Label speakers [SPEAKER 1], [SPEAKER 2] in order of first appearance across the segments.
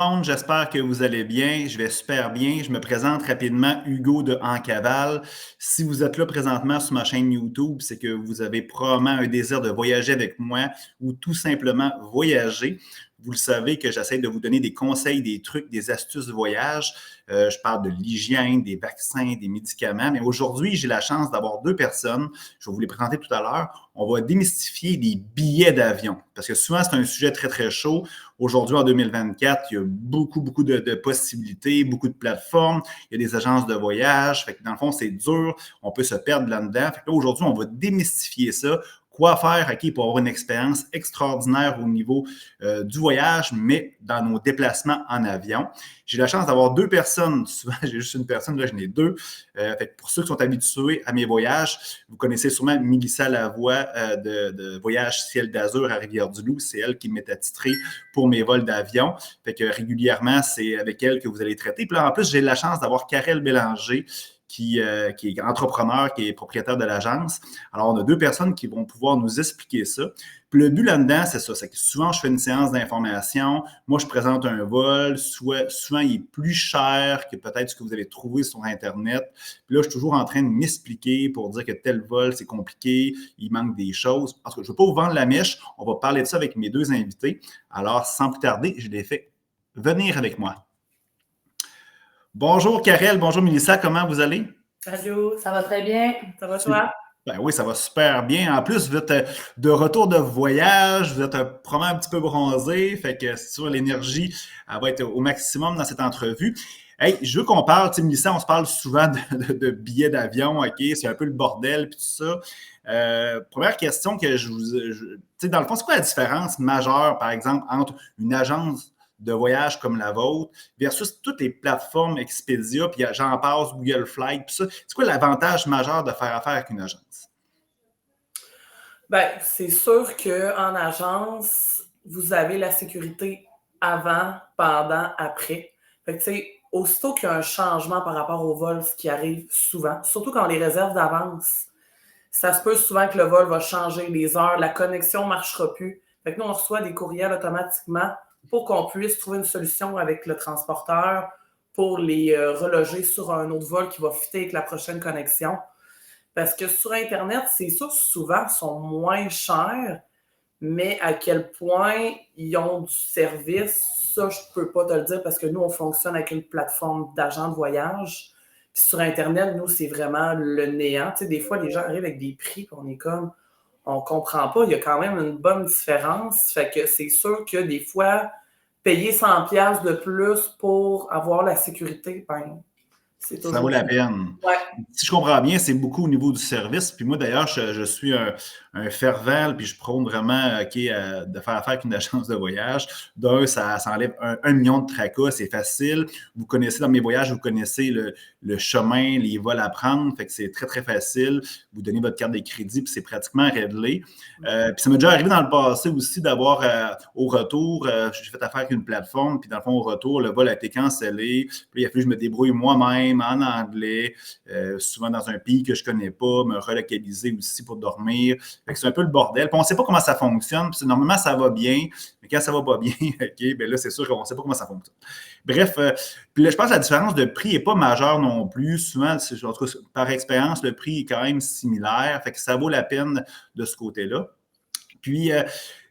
[SPEAKER 1] Monde, j'espère que vous allez bien. Je vais super bien. Je me présente rapidement, Hugo de En Cavale. Si vous êtes là présentement sur ma chaîne YouTube, c'est que vous avez probablement un désir de voyager avec moi ou tout simplement voyager. Vous le savez que j'essaie de vous donner des conseils, des trucs, des astuces de voyage. Je parle de l'hygiène, des vaccins, des médicaments. Mais aujourd'hui, j'ai la chance d'avoir deux personnes. Je vais vous les présenter tout à l'heure. On va démystifier les billets d'avion parce que souvent, c'est un sujet très, très chaud. Aujourd'hui, en 2024, il y a beaucoup de possibilités, beaucoup de plateformes. Il y a des agences de voyage. Fait que dans le fond, c'est dur. On peut se perdre là-dedans. Fait que là, aujourd'hui, on va démystifier ça. Quoi faire, OK, pour avoir une expérience extraordinaire au niveau du voyage, mais dans nos déplacements en avion. J'ai la chance d'avoir deux personnes. Souvent, j'ai juste une personne, là, j'en ai deux. Fait que pour ceux qui sont habitués à mes voyages, vous connaissez sûrement Mélissa Lavoie de Voyage Ciel d'Azur à Rivière-du-Loup. C'est elle qui m'est attitrée pour mes vols d'avion. Fait que régulièrement, c'est avec elle que vous allez traiter. Puis là, en plus, j'ai la chance d'avoir Karel Bélanger, qui est entrepreneur, qui est propriétaire de l'agence. Alors, on a deux personnes qui vont pouvoir nous expliquer ça. Puis le but là-dedans, c'est ça. C'est que souvent, je fais une séance d'information. Moi, je présente un vol. Souvent, il est plus cher que peut-être ce que vous avez trouvé sur Internet. Puis là, je suis toujours en train de m'expliquer pour dire que tel vol, c'est compliqué, il manque des choses. Parce que je ne veux pas vous vendre la mèche. On va parler de ça avec mes deux invités. Alors, sans plus tarder, je les fais venir avec moi. Bonjour Karel, bonjour Mélissa, comment vous allez?
[SPEAKER 2] Allô, ça va très bien. Ça va toi?
[SPEAKER 1] Ben oui, ça va super bien. En plus, vous êtes de retour de voyage, vous êtes probablement un petit peu bronzé, fait que c'est sûr, l'énergie elle va être au maximum dans cette entrevue. Hey, je veux qu'on parle, tu sais, Mélissa, on se parle souvent de billets d'avion, OK? C'est un peu le bordel, puis tout ça. Première question que tu sais, dans le fond, c'est quoi la différence majeure, par exemple, entre une agence de voyage comme la vôtre versus toutes les plateformes Expedia, puis j'en passe, Google Flight, puis ça. C'est quoi l'avantage majeur de faire affaire avec une agence?
[SPEAKER 2] Ben, c'est sûr qu'en agence, vous avez la sécurité avant, pendant, après. Fait que, tu sais, aussitôt qu'il y a un changement par rapport au vol, ce qui arrive souvent, surtout quand on les réserve d'avance, ça se peut souvent que le vol va changer les heures, la connexion ne marchera plus. Fait que nous, on reçoit des courriels automatiquement pour qu'on puisse trouver une solution avec le transporteur pour les reloger sur un autre vol qui va fitter avec la prochaine connexion. Parce que sur Internet, c'est sûr, souvent, sont moins chers, mais à quel point ils ont du service, ça, je ne peux pas te le dire parce que nous, on fonctionne avec une plateforme d'agents de voyage. Puis sur Internet, nous, c'est vraiment le néant. Tu sais, des fois, les gens arrivent avec des prix qu'on est comme, on ne comprend pas. Il y a quand même une bonne différence. Fait que c'est sûr que des fois, payer 100$ de plus pour avoir la sécurité, ben, c'est
[SPEAKER 1] Ça vaut
[SPEAKER 2] toujours...
[SPEAKER 1] la peine.
[SPEAKER 2] Ouais.
[SPEAKER 1] Si je comprends bien, c'est beaucoup au niveau du service. Puis moi, d'ailleurs, je suis un fervent, puis je prône vraiment OK, de faire affaire avec une agence de voyage. D'un, ça enlève un million de tracas, c'est facile. Vous connaissez dans mes voyages, vous connaissez le chemin, les vols à prendre. Fait que c'est très, très facile. Vous donnez votre carte de crédit, puis c'est pratiquement réglé. Puis ça m'est déjà arrivé dans le passé aussi d'avoir au retour, j'ai fait affaire avec une plateforme, puis dans le fond, au retour, le vol a été cancellé. Puis il a fallu que je me débrouille moi-même en anglais, souvent dans un pays que je ne connais pas, me relocaliser aussi pour dormir. Fait que c'est un peu le bordel. Puis on ne sait pas comment ça fonctionne. Puis normalement, ça va bien, mais quand ça ne va pas bien, OK, ben là, c'est sûr qu'on ne sait pas comment ça fonctionne. Bref, puis là, je pense que la différence de prix n'est pas majeure non plus. Souvent, en tout cas, par expérience, le prix est quand même similaire. Fait que ça vaut la peine de ce côté-là. Puis,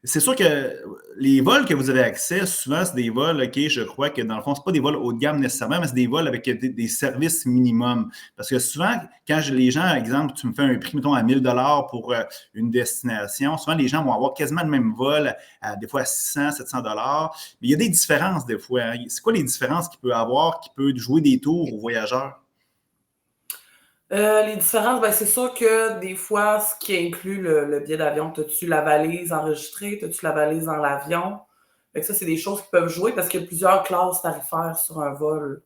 [SPEAKER 1] c'est sûr que les vols que vous avez accès, souvent, c'est des vols, OK, je crois que dans le fond, ce pas des vols haut de gamme nécessairement, mais c'est des vols avec des services minimums. Parce que souvent, quand les gens, par exemple, tu me fais un prix, mettons, à 1000$ pour une destination, souvent, les gens vont avoir quasiment le même vol, des fois à 600, 700$. Mais il y a des différences des fois. Hein. C'est quoi les différences qu'il peut avoir, qui peut jouer des tours aux voyageurs?
[SPEAKER 2] Les différences, ben, c'est sûr que des fois, ce qui inclut le billet d'avion, t'as-tu la valise enregistrée, t'as-tu la valise dans l'avion? Fait que ça, c'est des choses qui peuvent jouer parce qu'il y a plusieurs classes tarifaires sur un vol.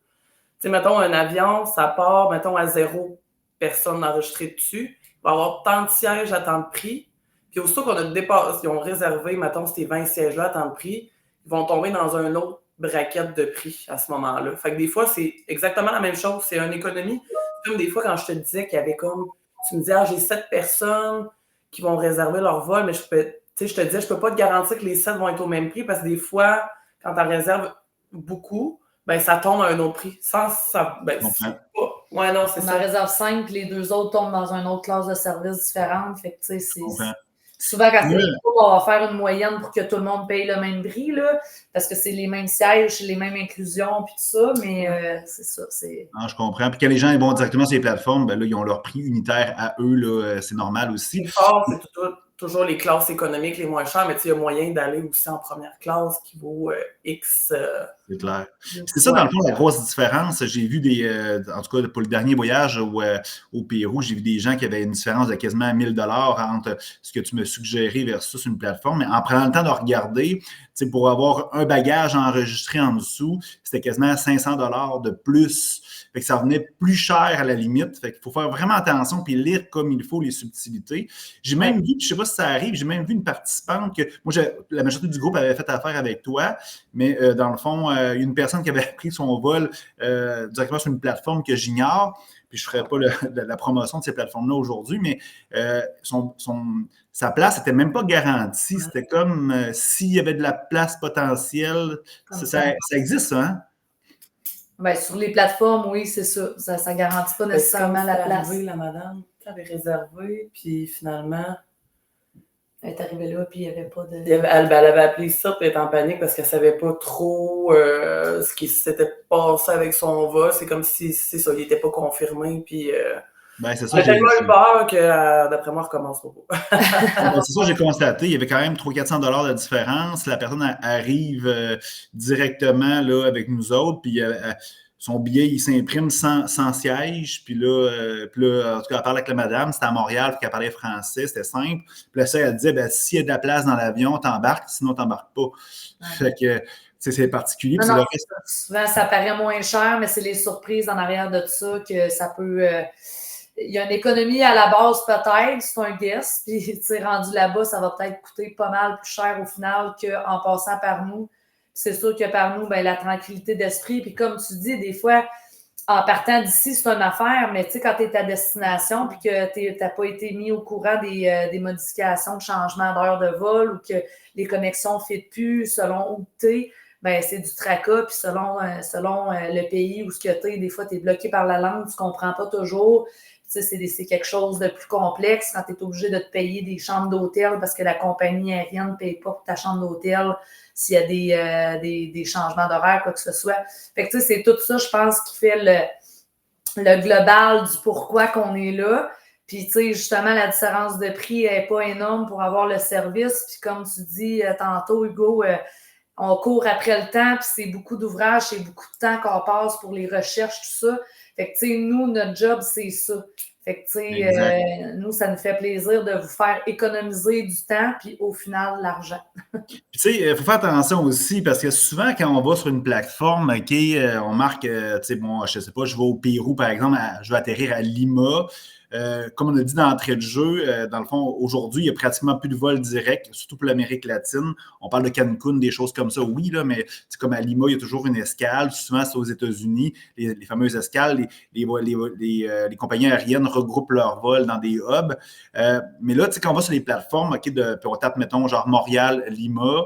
[SPEAKER 2] Tu sais, mettons, un avion, ça part, mettons, à 0 personne enregistrée dessus. Il va y avoir tant de sièges à tant de prix. Puis aussitôt qu'on a dépassé, ils ont réservé, mettons, ces 20 sièges-là à tant de prix, ils vont tomber dans un autre bracket de prix à ce moment-là. Fait que des fois, c'est exactement la même chose. C'est une économie. Comme des fois, quand je te disais qu'il y avait comme, tu me disais, ah, j'ai 7 personnes qui vont réserver leur vol, mais je te disais, je peux pas te garantir que les 7 vont être au même prix parce que des fois, quand tu réserves beaucoup, ben ça tombe à un autre prix. Sans ça, ben c'est pas. Ouais, non, c'est ça.
[SPEAKER 3] On en réserve 5, puis les 2 autres tombent dans une autre classe de service différente. Fait que, tu sais, c'est.
[SPEAKER 1] comprends.
[SPEAKER 3] Souvent, quand c'est on va faire une moyenne pour que tout le monde paye le même prix, là, parce que c'est les mêmes sièges, les mêmes inclusions, puis tout ça, mais c'est ça.
[SPEAKER 1] Ah, je comprends. Puis quand les gens ils vont directement sur les plateformes, ben là, ils ont leur prix unitaire à eux, là, c'est normal aussi.
[SPEAKER 2] C'est fort, c'est toujours les classes économiques les moins chères, mais il y a moyen d'aller aussi en première classe qui vaut X.
[SPEAKER 1] C'est clair. C'est ça, dans le fond, la grosse différence. J'ai vu en tout cas, pour le dernier voyage au Pérou, j'ai vu des gens qui avaient une différence de quasiment 1000 $ entre ce que tu me suggérais versus une plateforme. Mais en prenant le temps de regarder, pour avoir un bagage enregistré en dessous, c'était quasiment 500 $ de plus. Fait que ça revenait plus cher à la limite. Fait qu'il faut faire vraiment attention puis lire comme il faut les subtilités. J'ai même vu, je ne sais pas si ça arrive, j'ai même vu une participante que, moi, la majorité du groupe avait fait affaire avec toi, mais dans le fond, une personne qui avait pris son vol directement sur une plateforme que j'ignore, puis je ne ferai pas la promotion de ces plateformes-là aujourd'hui, mais sa place n'était même pas garantie. C'était comme s'il y avait de la place potentielle. Ça existe, ça, hein?
[SPEAKER 3] Ben, sur les plateformes, oui, c'est ça. Ça ne garantit pas nécessairement la place.
[SPEAKER 2] La madame avait réservé, puis finalement.
[SPEAKER 3] Elle est arrivée là, puis il n'y avait pas de.
[SPEAKER 2] Elle avait appelé ça, puis elle était en panique parce qu'elle ne savait pas trop ce qui s'était passé avec son vol. C'est comme si, c'est ça, il n'était pas confirmé, puis.
[SPEAKER 1] Ben, c'est ça,
[SPEAKER 2] elle a tellement eu peur que, d'après moi, elle recommence pas.
[SPEAKER 1] C'est ça, j'ai constaté. Il y avait quand même 300-400 $ de différence. La personne arrive directement là, avec nous autres, puis son billet, il s'imprime sans siège. Puis là, en tout cas, elle parlait avec la madame, c'était à Montréal, puis qu'elle parlait français, c'était simple. Puis là, ça, elle disait, ben, s'il y a de la place dans l'avion, t'embarques, sinon t'embarques pas. Fait que, c'est particulier.
[SPEAKER 3] Non, souvent, ça paraît moins cher, mais c'est les surprises en arrière de ça que ça peut... il y a une économie à la base peut-être, c'est un guess, puis rendu là-bas, ça va peut-être coûter pas mal plus cher au final qu'en passant par nous. C'est sûr que par nous, ben, la tranquillité d'esprit, puis comme tu dis, des fois, en partant d'ici, c'est une affaire, mais tu sais, quand tu es à destination puis que tu n'as pas été mis au courant des modifications, de changement d'heure de vol ou que les connexions ne fitent plus selon où tu es, ben, c'est du tracas, puis selon le pays où tu es, des fois, tu es bloqué par la langue, tu ne comprends pas toujours. C'est quelque chose de plus complexe quand tu es obligé de te payer des chambres d'hôtel parce que la compagnie aérienne ne paye pas pour ta chambre d'hôtel s'il y a des changements d'horaire, quoi que ce soit. Fait que c'est tout ça, je pense, qui fait le global du pourquoi qu'on est là. Puis, justement, la différence de prix n'est pas énorme pour avoir le service. Puis, comme tu dis tantôt, Hugo, on court après le temps, puis c'est beaucoup d'ouvrages, c'est beaucoup de temps qu'on passe pour les recherches, tout ça. Fait que, nous, notre job, c'est ça. Fait que, nous, ça nous fait plaisir de vous faire économiser du temps, puis au final, l'argent.
[SPEAKER 1] Puis, tu sais, il faut faire attention aussi, parce que souvent, quand on va sur une plateforme, OK, on marque, tu sais, bon, je sais pas, je vais au Pérou, par exemple, je vais atterrir à Lima. Comme on a dit d'entrée de jeu, dans le fond, aujourd'hui, il n'y a pratiquement plus de vols directs, surtout pour l'Amérique latine. On parle de Cancun, des choses comme ça, oui, là, mais comme à Lima, il y a toujours une escale. Souvent, c'est aux États-Unis, les fameuses escales. Les compagnies aériennes regroupent leurs vols dans des hubs. Mais là, tu sais, quand on va sur les plateformes, OK, puis on tape, mettons, genre Montréal, Lima,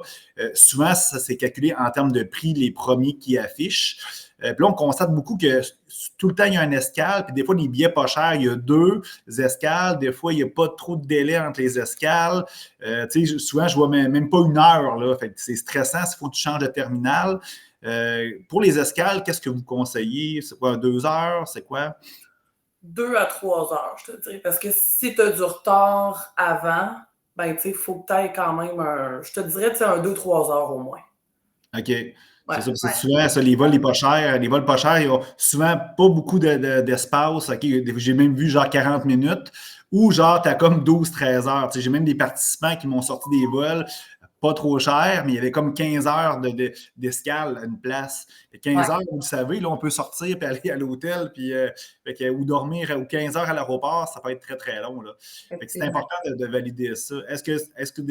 [SPEAKER 1] souvent, ça s'est calculé en termes de prix, les premiers qui affichent. Puis là, on constate beaucoup que tout le temps, il y a une escale, puis des fois, les billets pas chers, il y a 2 escales, des fois, il n'y a pas trop de délai entre les escales. Souvent, je vois même pas 1 heure, là. Fait que c'est stressant s'il faut que tu changes de terminal. Pour les escales, qu'est-ce que vous conseillez? C'est quoi, 2 heures? C'est quoi?
[SPEAKER 2] 2 à 3 heures, je te dirais. Parce que si tu as du retard avant, ben, il faut que tu ailles quand même je te dirais, un 2-3 heures au moins.
[SPEAKER 1] OK. C'est ça, c'est souvent ça, les vols pas chers, ils n'ont souvent pas beaucoup d'espace. Okay? J'ai même vu genre 40 minutes ou genre tu as comme 12-13 heures. J'ai même des participants qui m'ont sorti des vols pas trop chers, mais il y avait comme 15 heures d'escale à une place. Et 15 heures, vous le savez, là, on peut sortir et aller à l'hôtel puis, ou dormir ou 15 heures à l'aéroport, ça peut être très, très long. Là. C'est important de valider ça. Est-ce que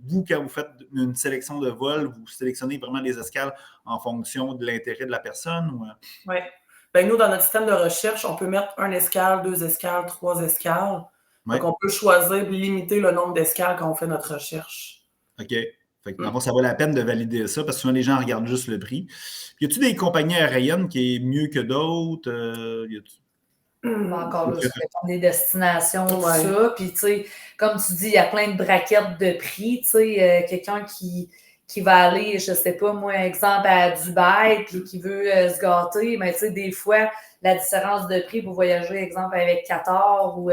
[SPEAKER 1] vous, quand vous faites une sélection de vols, vous sélectionnez vraiment les escales en fonction de l'intérêt de la personne? Ou...
[SPEAKER 2] Oui. Ben, nous, dans notre système de recherche, on peut mettre 1 escale, 2 escales, 3 escales. Donc, on peut choisir de limiter le nombre d'escales quand on fait notre recherche.
[SPEAKER 1] OK. Fait que, dans le fond, ça vaut la peine de valider ça parce que souvent, les gens regardent juste le prix. Puis, y a-tu des compagnies aériennes qui est mieux que d'autres?
[SPEAKER 3] Encore là, ça dépend des destinations, tout
[SPEAKER 2] Ouais.
[SPEAKER 3] ça. Puis, tu sais, comme tu dis, il y a plein de braquettes de prix. Tu sais, quelqu'un qui va aller, je sais pas, moi, exemple, à Dubaï, puis qui veut se gâter, mais tu sais, des fois, la différence de prix pour voyager, exemple, avec Qatar ou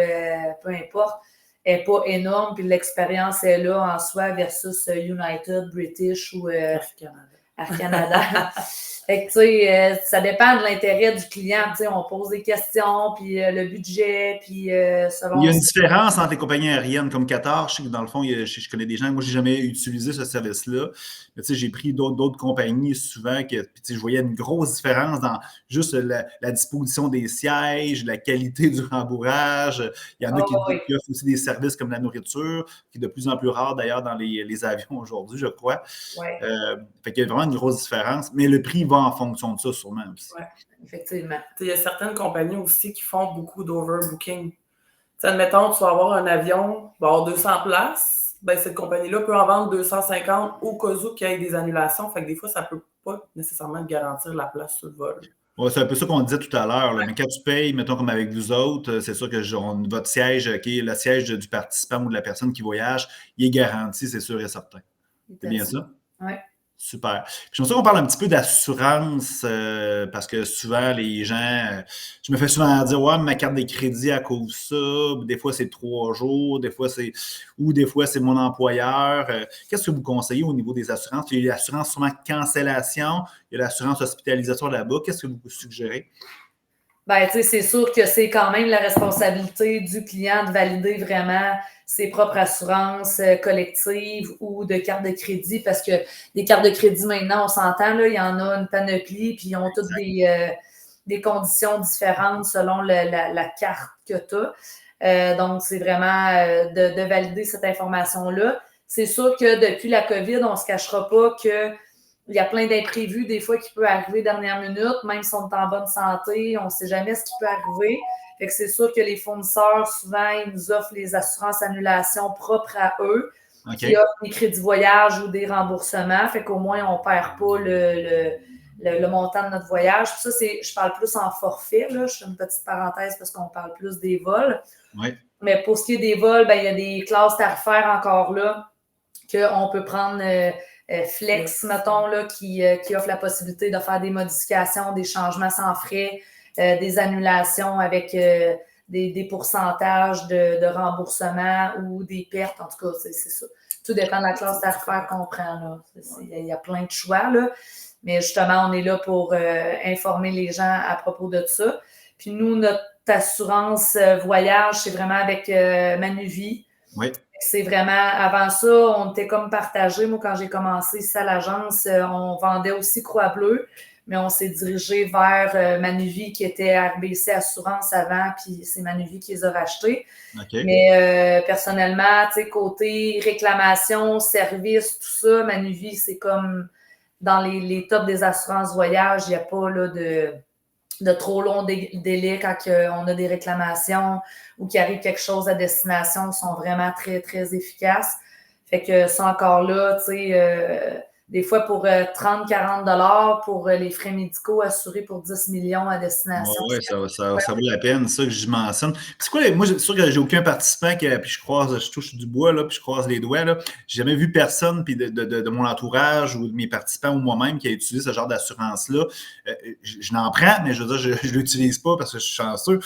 [SPEAKER 3] peu importe, est pas énorme, puis l'expérience est là en soi versus United, British ou
[SPEAKER 2] Air Canada.
[SPEAKER 3] Air Canada. Fait que, tu sais, ça dépend de l'intérêt du client. Tu sais, on pose des questions, puis le budget, puis selon...
[SPEAKER 1] Il y a une différence entre les compagnies aériennes comme Qatar. Je sais que dans le fond, je connais des gens. Moi, je n'ai jamais utilisé ce service-là. Mais tu sais, j'ai pris d'autres compagnies souvent. Puis, tu sais, je voyais une grosse différence dans juste la disposition des sièges, la qualité du rembourrage. Il y en a qui offrent aussi des services comme la nourriture, qui est de plus en plus rare d'ailleurs dans les avions aujourd'hui, je crois.
[SPEAKER 3] Ouais.
[SPEAKER 1] Fait qu'il y a vraiment une grosse différence. Mais le prix va en fonction de ça, sûrement aussi.
[SPEAKER 3] Oui, effectivement.
[SPEAKER 2] Il y a certaines compagnies aussi qui font beaucoup d'overbooking. Admettons, tu vas avoir un avion, va avoir 200 places, ben, cette compagnie-là peut en vendre 250 au cas où qu'il y ait des annulations. Fait que des fois, ça ne peut pas nécessairement garantir la place sur le vol.
[SPEAKER 1] Ouais, c'est un peu ça qu'on disait tout à l'heure. Mais quand tu payes, mettons comme avec vous autres, c'est sûr que votre siège, qui est le siège du participant ou de la personne qui voyage, il est garanti, c'est sûr et certain. C'est bien ça?
[SPEAKER 3] Oui.
[SPEAKER 1] Super. Puis, j'aimerais ça qu'on parle un petit peu d'assurance parce que souvent, les gens, je me fais souvent dire, ouais, ma carte de crédit à cause ça. Des fois, c'est 3 jours, des fois, c'est mon employeur. Qu'est-ce que vous conseillez au niveau des assurances? Il y a l'assurance sûrement cancellation, il y a l'assurance hospitalisation là-bas. Qu'est-ce que vous suggérez?
[SPEAKER 3] Ben, tu sais, c'est sûr que c'est quand même la responsabilité du client de valider vraiment ses propres assurances collectives ou de cartes de crédit parce que les cartes de crédit, maintenant, on s'entend, là, il y en a une panoplie, puis ils ont toutes des conditions différentes selon la carte que tu as. Donc, c'est vraiment de valider cette information-là. C'est sûr que depuis la COVID, on ne se cachera pas que il y a plein d'imprévus, des fois, qui peuvent arriver dernière minute, même si on est en bonne santé, on ne sait jamais ce qui peut arriver. Fait que c'est sûr que les fournisseurs, souvent, ils nous offrent les assurances annulation propres à eux, qui offrent des crédits voyage ou des remboursements. Fait qu'au moins, on ne perd pas le montant de notre voyage. Puis ça, je parle plus en forfait, là. Je fais une petite parenthèse parce qu'on parle plus des vols.
[SPEAKER 1] Oui.
[SPEAKER 3] Mais pour ce qui est des vols, ben, il y a des classes tarifaires encore là qu'on peut prendre... Flex, mettons, là, qui offre la possibilité de faire des modifications, des changements sans frais, des annulations avec des pourcentages de remboursement ou des pertes. En tout cas, c'est ça. Tout dépend de la classe tarifaire qu'on prend. Là. Il y a plein de choix, là. Mais justement, on est là pour informer les gens à propos de ça. Puis nous, notre assurance voyage, c'est vraiment avec Manuvie.
[SPEAKER 1] Oui.
[SPEAKER 3] C'est vraiment, avant ça, on était comme partagés. Moi, quand j'ai commencé ici à l'agence, on vendait aussi Croix-Bleue, mais on s'est dirigé vers Manuvie qui était RBC Assurance avant, puis c'est Manuvie qui les a rachetés.
[SPEAKER 1] Okay.
[SPEAKER 3] Mais personnellement, tu sais, côté réclamation, service, tout ça, Manuvie, c'est comme dans les tops des assurances voyage, il n'y a pas là, de trop long délai quand on a des réclamations ou qu'il arrive quelque chose à destination, ils sont vraiment très, très efficaces. Fait que ça encore là, tu sais, des fois pour 30-40 $ pour les frais médicaux assurés pour 10 millions à destination.
[SPEAKER 1] Oui, ça vaut la peine, ça que je mentionne. Puis c'est quoi, moi, c'est sûr que j'ai aucun participant puis je touche du bois, là, puis je croise les doigts, là. J'ai jamais vu personne, puis de mon entourage ou de mes participants ou moi-même qui a utilisé ce genre d'assurance-là. Je n'en prends, mais je veux dire, je ne l'utilise pas parce que je suis chanceux.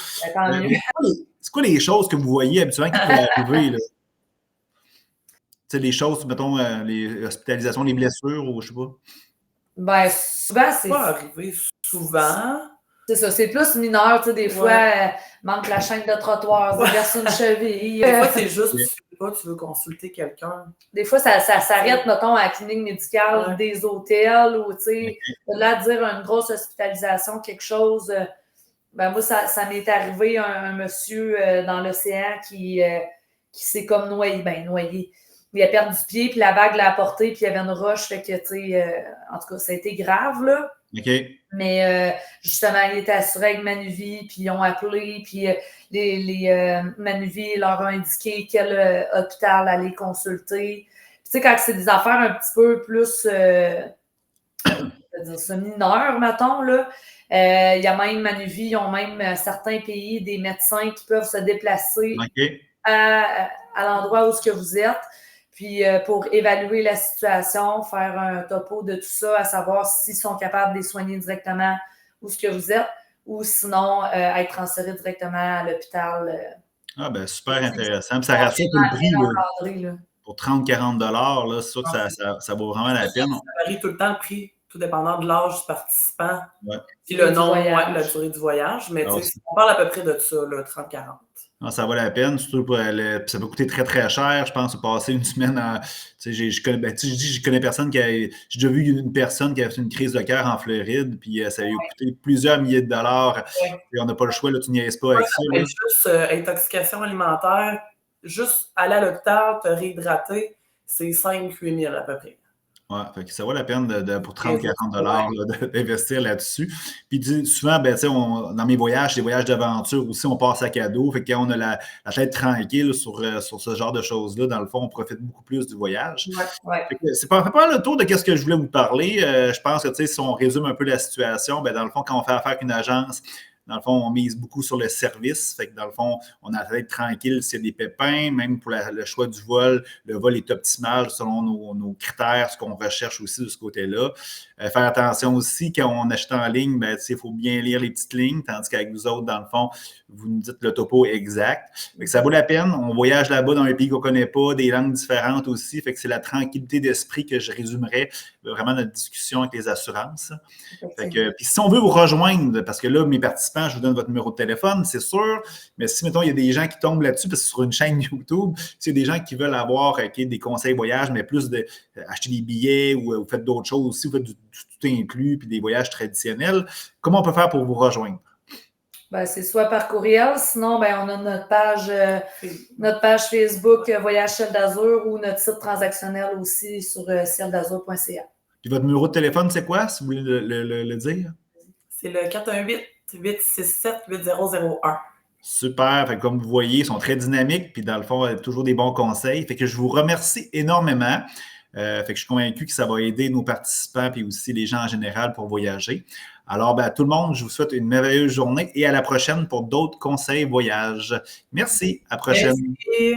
[SPEAKER 1] C'est quoi les choses que vous voyez habituellement qui peuvent arriver, là? Tu sais, les choses, mettons, les hospitalisations, les blessures, ou je sais pas.
[SPEAKER 3] Ben, souvent, c'est
[SPEAKER 2] pas arrivé souvent.
[SPEAKER 3] C'est ça, c'est plus mineur, tu sais, des fois, manque la chaîne de trottoir, déverse une cheville.
[SPEAKER 2] Des fois, c'est juste, tu veux consulter quelqu'un.
[SPEAKER 3] Des fois, ça s'arrête, mettons, à la clinique médicale des hôtels ou, tu sais, là, dire une grosse hospitalisation, quelque chose. Ben, moi, ça m'est arrivé un monsieur dans l'océan qui s'est comme noyé. Il a perdu du pied, puis la vague l'a apporté, puis il y avait une roche, fait que, tu sais, en tout cas, ça a été grave, là.
[SPEAKER 1] OK.
[SPEAKER 3] Mais justement, il était assuré avec Manuvie, puis ils ont appelé, puis les Manuvie leur ont indiqué quel hôpital aller consulter. Puis Tu sais, quand c'est des affaires un petit peu plus mineures, mettons, là, il y a même Manuvie, ils ont même certains pays, des médecins qui peuvent se déplacer
[SPEAKER 1] OK.
[SPEAKER 3] à l'endroit où ce que vous êtes, puis pour évaluer la situation, faire un topo de tout ça, à savoir s'ils sont capables de les soigner directement où ce que vous êtes, ou sinon être transférés directement à l'hôpital.
[SPEAKER 1] Ah, ben super intéressant. Puis ça rassure tout le prix, là.
[SPEAKER 3] Encadré, là.
[SPEAKER 1] Pour 30-40 $, là, c'est sûr que ça vaut vraiment la peine.
[SPEAKER 2] Ça varie tout le temps le prix, tout dépendant de l'âge du participant.
[SPEAKER 1] Ouais.
[SPEAKER 2] Puis le nom,
[SPEAKER 3] voyage.
[SPEAKER 2] la durée du voyage. Mais
[SPEAKER 1] Alors,
[SPEAKER 2] on parle à peu près de ça, 30-40.
[SPEAKER 1] Non, ça vaut la peine, surtout pour ça peut coûter très, très cher. Je pense passer une semaine en. Tu sais, je connais personne qui a. J'ai déjà vu une personne qui a fait une crise de cœur en Floride, puis ça lui a coûté plusieurs milliers de dollars.
[SPEAKER 2] Ouais.
[SPEAKER 1] Et on n'a pas le choix, là, tu niaises pas avec ça.
[SPEAKER 2] Mais juste intoxication alimentaire, juste aller à l'hôpital, te réhydrater, c'est 5-8 000 à peu près.
[SPEAKER 1] Ouais, fait que ça vaut la peine pour 30-40 $ d'investir là-dessus. Puis souvent, ben, dans mes voyages, les voyages d'aventure aussi, on passe à cadeau. Fait que quand on a la tête tranquille sur ce genre de choses-là, dans le fond, on profite beaucoup plus du voyage.
[SPEAKER 3] Ouais.
[SPEAKER 1] C'est pas le tour de ce que je voulais vous parler. Je pense que si on résume un peu la situation, ben, dans le fond, quand on fait affaire avec une agence, dans le fond, on mise beaucoup sur le service. Fait que dans le fond, on a la tête tranquille s'il y a des pépins, même pour le choix du vol. Le vol est optimal selon nos critères, ce qu'on recherche aussi de ce côté-là. Faire attention aussi, quand on achète en ligne, ben, il faut bien lire les petites lignes, tandis qu'avec vous autres, dans le fond, vous nous dites le topo exact. Fait que ça vaut la peine. On voyage là-bas dans un pays qu'on ne connaît pas, des langues différentes aussi. Fait que c'est la tranquillité d'esprit que je résumerais vraiment notre discussion avec les assurances. Fait que, puis si on veut vous rejoindre, parce que là, mes participants, je vous donne votre numéro de téléphone, c'est sûr, mais si, mettons, il y a des gens qui tombent là-dessus, parce que c'est sur une chaîne YouTube, s'il y a des gens qui veulent avoir des conseils voyage, mais plus acheter des billets ou vous faites d'autres choses aussi, vous faites du tout inclus, puis des voyages traditionnels, comment on peut faire pour vous rejoindre?
[SPEAKER 3] Ben, c'est soit par courriel, sinon ben, on a notre page Facebook Voyage Ciel d'Azur ou notre site transactionnel aussi sur cieldazur.ca.
[SPEAKER 1] Puis votre numéro de téléphone, c'est quoi, si vous voulez le dire?
[SPEAKER 2] C'est le 418-867-8001.
[SPEAKER 1] Super. Fait que comme vous voyez, ils sont très dynamiques, puis dans le fond, toujours des bons conseils. Fait que je vous remercie énormément. Fait que je suis convaincu que ça va aider nos participants puis aussi les gens en général pour voyager. Alors, ben, à tout le monde, je vous souhaite une merveilleuse journée et à la prochaine pour d'autres conseils voyage. Merci. À la prochaine.
[SPEAKER 2] Merci.